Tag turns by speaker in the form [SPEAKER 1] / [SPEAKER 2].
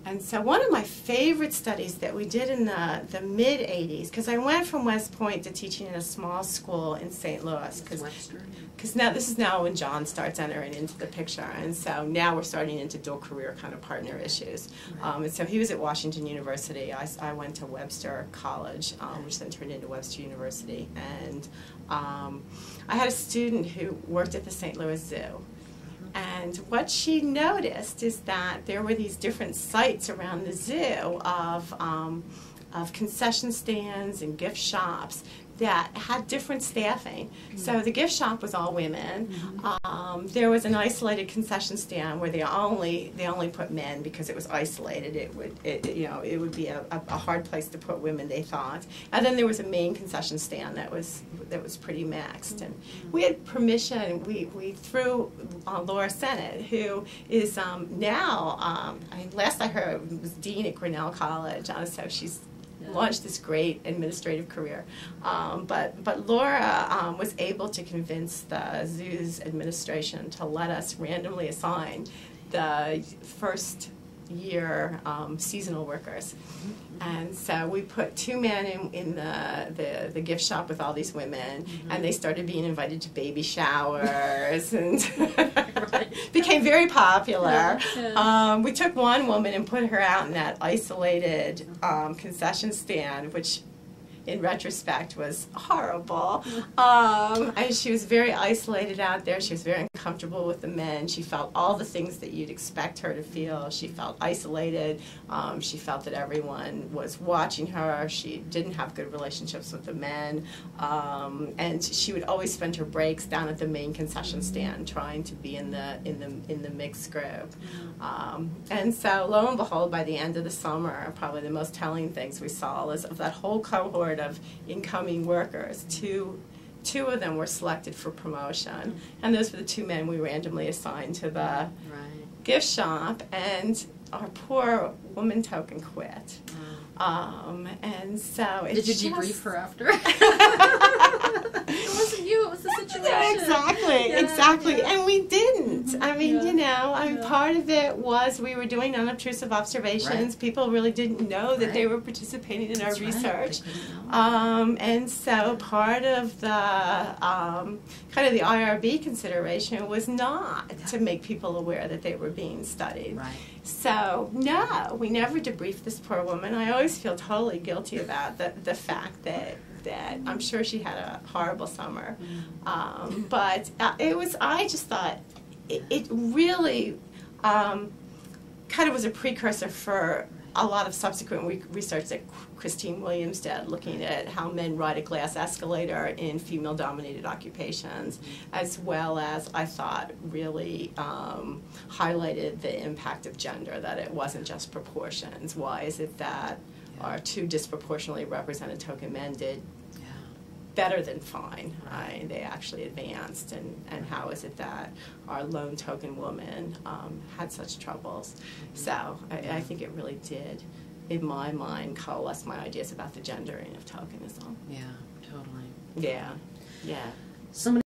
[SPEAKER 1] And so one of my favorite studies that we did in the mid-'80s, because I went from West Point to teaching in a small school in St. Louis, because now this is now when John starts entering into the picture, and so now we're starting into dual career kind of partner issues. And so he was at Washington University. I went to Webster College, which then turned into Webster University, and I had a student who worked at the St. Louis Zoo. And what she noticed is that there were these different sites around the zoo of concession stands and gift shops that had different staffing. So the gift shop was all women. There was an isolated concession stand where they only put men because it was isolated. It would be a hard place to put women, they thought. And then there was a main concession stand that was pretty maxed. And we had permission. We threw Laura Sennett, who is now last I heard was dean at Grinnell College. So she's launched this great administrative career. But Laura was able to convince the zoo's administration to let us randomly assign the first year seasonal workers. And so we put 2 men in the gift shop with all these women, and they started being invited to baby showers and became very popular. We took one woman and put her out in that isolated concession stand, which in retrospect was horrible. And she was very isolated out there. She was very uncomfortable with the men. She felt all the things that you'd expect her to feel. She felt isolated. She felt that everyone was watching her. She didn't have good relationships with the men. And she would always spend her breaks down at the main concession stand trying to be in the mixed group. And so lo and behold, by the end of the summer, probably the most telling things we saw was of that whole cohort of incoming workers, two of them were selected for promotion, and those were the 2 men we randomly assigned to the gift shop, and our poor woman token quit. And so
[SPEAKER 2] did you debrief her after? It wasn't you, it was the situation.
[SPEAKER 1] Exactly. And we didn't. I mean, part of it was we were doing unobtrusive observations. People really didn't know that they were participating in our research. And so part of the kind of the IRB consideration was not to make people aware that they were being studied. So no, we never debriefed this poor woman. I always feel totally guilty about the fact that I'm sure she had a horrible summer. But I just thought it really kind of was a precursor for a lot of subsequent research that Christine Williams did, looking at how men ride a glass escalator in female-dominated occupations, as well as, I thought, really highlighted the impact of gender, that it wasn't just proportions. Why is it that our 2 disproportionately represented token men did better than fine? They actually advanced, and how is it that our lone token woman had such troubles? So I think it really did, in my mind, coalesce my ideas about the gendering of tokenism.
[SPEAKER 2] Yeah, totally.
[SPEAKER 1] Yeah.
[SPEAKER 2] Somebody